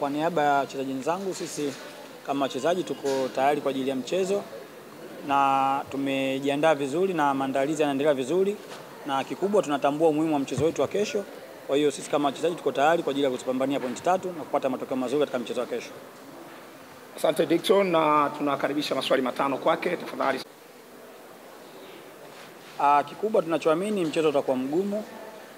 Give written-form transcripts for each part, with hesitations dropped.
Kwa niaba ya wachezaji wenzangu, sisi kama wachezaji tuko tayari kwa ajili ya mchezo na tumejiandaa vizuri na maandalizi yanaendelea vizuri, na kikubwa tunatambua umuhimu wa mchezo wetu wa kesho. Kwa hiyo sisi kama wachezaji tuko tayari kwa ajili ya kuzipambania pointi 3 na kupata matokeo mazuri katika mchezo wa kesho. Asante Dickson, na tunakaribisha maswali matano kwake tafadhali. Kikubwa tunachoamini mchezo utakuwa mgumu.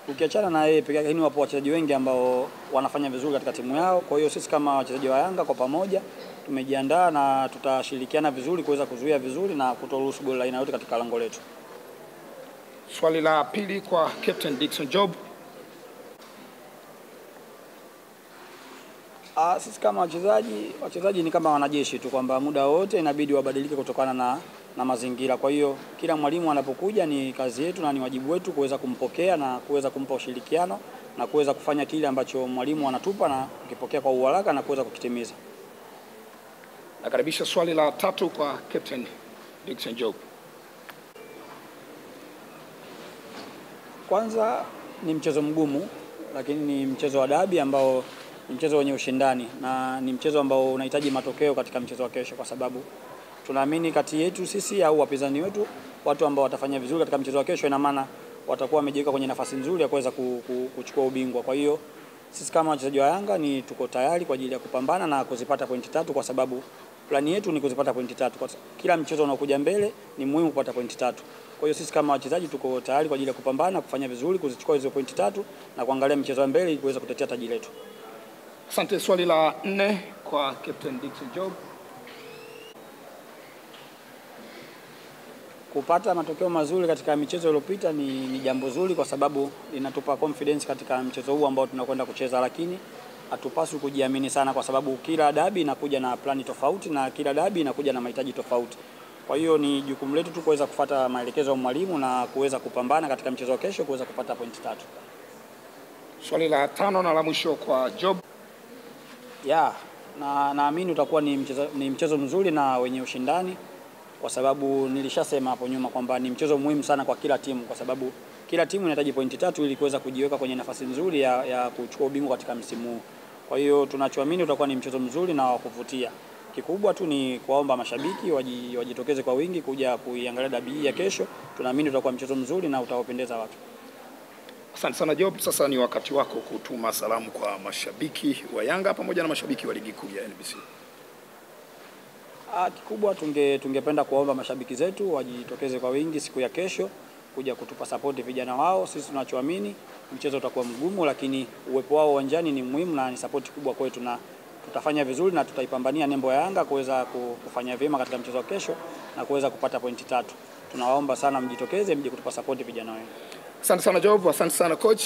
Ukiachana na yeye pekee yake, lakini wapo wachezaji wengi ambao wanafanya vizuri katika timu yao. Kwa hiyo sisi kama wachezaji wa Yanga kwa pamoja tumejiandaa na tutashirikiana vizuri kuweza kuzuia vizuri na kutoruhusu goli la aina yote katika lango letu. Swali la pili kwa Captain Dickson Job. Sisi kama wachezaji ni kama wanajeshi tu, kwamba muda wote inabidi wabadilike kutokana na mazingira. Kwa hiyo kila mwalimu anapokuja ni kazi yetu na ni wajibu wetu kuweza kumpokea na kuweza kumpa ushirikiano na kuweza kufanya kile ambacho mwalimu anatupa na kukipokea kwa uharaka na kuweza kukitimiza. Nakaribisha swali la tatu kwa Captain Dickson Job. Kwanza ni mchezo mgumu, lakini ni mchezo wa dabi ambao ni mchezo wenye ushindani na ni mchezo ambao unahitaji matokeo katika mchezo wa kesho, kwa sababu tunaamini kati yetu sisi au wapinzani wetu, watu ambao watafanya vizuri katika mchezo wa kesho, ina maana watakuwa wamejiweka kwenye nafasi nzuri ya kuweza kuchukua ubingwa. Kwa hiyo sisi kama wachezaji wa Yanga ni tuko tayari kwa ajili ya kupambana na kuzipata pointi 3, kwa sababu plani yetu ni kuzipata pointi 3. Kwa kila mchezo unaokuja mbele ni muhimu kupata pointi 3. Kwa hiyo sisi kama wachezaji tuko tayari kwa ajili ya kupambana, kufanya vizuri, kuzichukua hizo pointi 3 na kuangalia mchezo wa mbele ili kuweza kutetea taji letu. Asante. Swali la 4 kwa Captain Dickson Job. Kupata matokeo mazuri katika michezo iliyopita ni jambo zuri, kwa sababu linatupa confidence katika mchezo huu ambao tunakwenda kucheza, lakini hatupaswi kujiamini sana, kwa sababu kila dabi inakuja na plani tofauti na kila dabi inakuja na mahitaji tofauti. Kwa hiyo ni jukumu letu tu kuweza kufuata maelekezo ya mwalimu na kuweza kupambana katika mchezo wa kesho kuweza kupata pointi 3. Swali la 5 na la mwisho kwa Job. Naamini utakuwa ni mchezo mzuri na wenye ushindani, kwa sababu nilishasema hapo nyuma kwamba ni mchezo muhimu sana kwa kila timu, kwa sababu kila timu inahitaji pointi 3 ili kuweza kujiweka kwenye nafasi nzuri ya kuchukua ubingwa katika msimu huu. Kwa hiyo tunachoamini utakuwa ni mchezo mzuri na wa kuvutia. Kikubwa tu ni kuwaomba mashabiki wajitokeze kwa wingi kuja kuiangalia dabi ya kesho. Tunaamini utakuwa mchezo mzuri na utawapendeza watu. Asante sana Job. Sasa ni wakati wako kutuma salamu kwa mashabiki wa Yanga pamoja na mashabiki wa ligi kuu ya NBC. Kikubwa tungependa kuwaomba mashabiki zetu wajitokeze kwa wingi siku ya kesho kuja kutupa support vijana wao. Sisi tunachoamini mchezo utakuwa mgumu, lakini uwepo wao uwanjani ni muhimu na ni support kubwa kwetu, na tutafanya vizuri na tutaipambania nembo ya Yanga kuweza kufanya vyema katika mchezo wa kesho na kuweza kupata pointi 3. Tunawaomba sana mjitokeze, mje kutupa support vijana wao. Asante sana Job, asante sana coach.